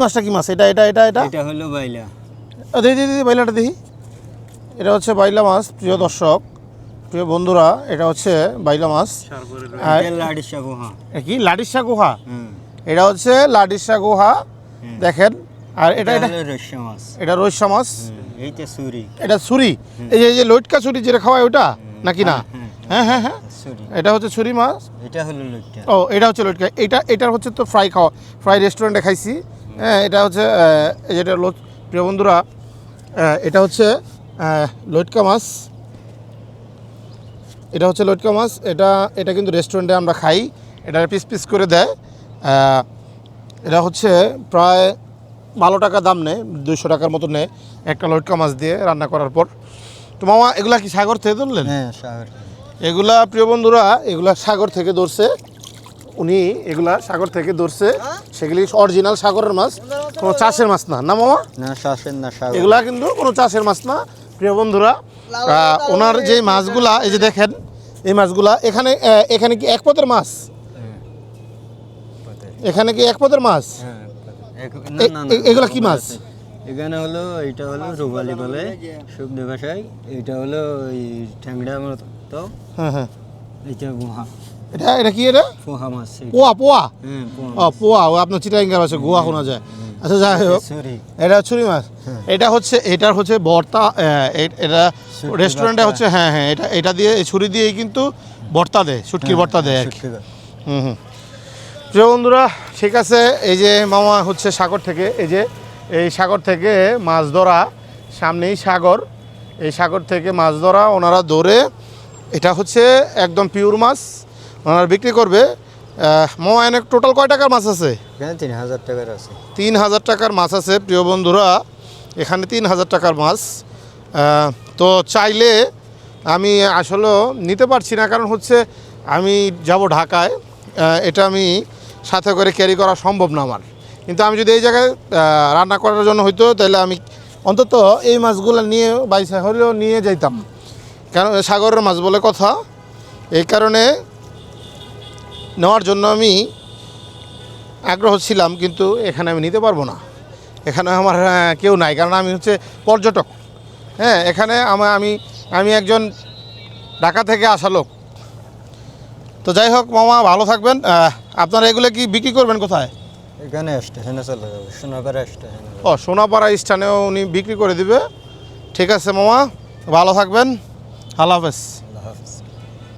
মাছটা কি মাছ? এটা এটা এটা এটা এটা হলো বাইলা। দেখি দেখি দেখি বাইলাটা দেখি। এটা হচ্ছে বাইলা মাছ। প্রিয় দর্শক, প্রিয় বন্ধুরা, এটা হচ্ছে বাইলা মাছ। এটা লাডিশা গুহা। কি লাডিশা গুহা? হুম। এটা হচ্ছে লাডিশা গুহা, দেখেন। আর এটা এটা হলো রসা মাছ। এটা রইসা মাছ। এইটা সুরি। এটা ছুরি, এই যে লইটকা ছুরি যেটা খাওয়ায় ওটা নাকি না? হ্যাঁ হ্যাঁ হ্যাঁ, সুরি। এটা হচ্ছে ছুরি মাছ। এটা হলো লইট্টা। ও এটা হচ্ছে লইটকা। এটার হচ্ছে তো ফ্রাই খাওয়া, ফ্রাই রেস্টুরেন্টে খাইছি। হ্যাঁ, এটা হচ্ছে এই যেটা প্রিয় বন্ধুরা, এটা হচ্ছে লইটকা মাছ। এটা হচ্ছে লইটকা মাছ। এটা কিন্তু রেস্টুরেন্টে আমরা খাই, এটা পিস পিস করে দেয়। এটা হচ্ছে প্রায় 12 টাকা দাম নেয়, 200 টাকার মতো নেয় একটা লইটকা মাছ দিয়ে রান্না করার পর। তো মামা, এগুলা কি সাগর থেকে ধরলেন? হ্যাঁ, সাগর। এগুলা প্রিয় বন্ধুরা, এগুলা সাগর থেকে ধরছে উনি, এগুলা সাগর থেকে ধরছে। সেগুলি অরিজিনাল সাগরের মাছ, কোনো চাষের মাছ না, না মামা? না, চাষের না, সাগর। এগুলা কিন্তু কোনো চাষের মাছ না প্রিয় বন্ধুরা। ওনার যে মাছগুলা, এই যে দেখেন এই মাছগুলা, এখানে এখানে কি এক পদের মাছ? এখানে কি এক পদের মাছ? এগুলা কি মাছ? এখানে হলো, এইটা হলো রুবালি বলে শুকনো ভাষায়। এইটা হলো ওই ট্যাংরা মতো। হ্যাঁ হ্যাঁ, এইটা গুহা। এটা কি? এটা পোহা মাছ। পোয়া পোয়া। হ্যাঁ, ও পোয়া, ও আপনার চিটাঙ্গার আছে, গোয়া শোনা যায়। আচ্ছা, যাই হোক, সুরি। এটা ছুরি মাছ। এটার হচ্ছে ভর্তা। এটা রেস্টুরেন্টে হচ্ছে, হ্যাঁ হ্যাঁ, এটা দিয়ে, এই ছুরি দিয়েই কিন্তু ভর্তা দেয়, শুটকির ভর্তা দেয় আর কি। হুম হুম। প্রিয় বন্ধুরা, ঠিক আছে। এই যে মামা হচ্ছে সাগর থেকে, এই সাগর থেকে মাছ ধরা, সামনেই সাগর, এই সাগর থেকে মাছ ধরা ওনারা ধরে, এটা হচ্ছে একদম পিওর মাছ ওনারা বিক্রি করবে। মামা, এনে টোটাল কয় টাকার মাছ আছে? 3000 টাকার আছে। 3000 টাকার মাছ আছে প্রিয় বন্ধুরা, এখানে 3000 টাকার মাছ। তো চাইলে আমি আসলে নিতে পারছি না, কারণ হচ্ছে আমি যাব ঢাকায়, এটা আমি সাথে করে ক্যারি করা সম্ভব না আমার। কিন্তু আমি যদি এই জায়গায় রান্না করার জন্য হইতো, তাহলে আমি অন্তত এই মাছগুলো নিয়ে বাইসা হলেও নিয়ে যাইতাম, কারণ সাগরের মাছ বলে কথা। এই কারণে নেওয়ার জন্য আমি আগ্রহ ছিলাম, কিন্তু এখানে আমি নিতে পারবো না, এখানে আমার কেউ নাই, কারণ আমি হচ্ছে পর্যটক। হ্যাঁ, এখানে আমি একজন ঢাকা থেকে আসা লোক। তো যাই হোক মামা, ভালো থাকবেন। আপনারা এগুলো কি বিক্রি করবেন কোথায়? এখানে স্টেশনে চলে যাবে, সোনাপাড়া স্টেশনে। ও, সোনাপাড়া স্থানেও উনি বিক্রি করে দিবে। ঠিক আছে মামা, ভালো থাকবেন, আল্লাহ হাফেজ।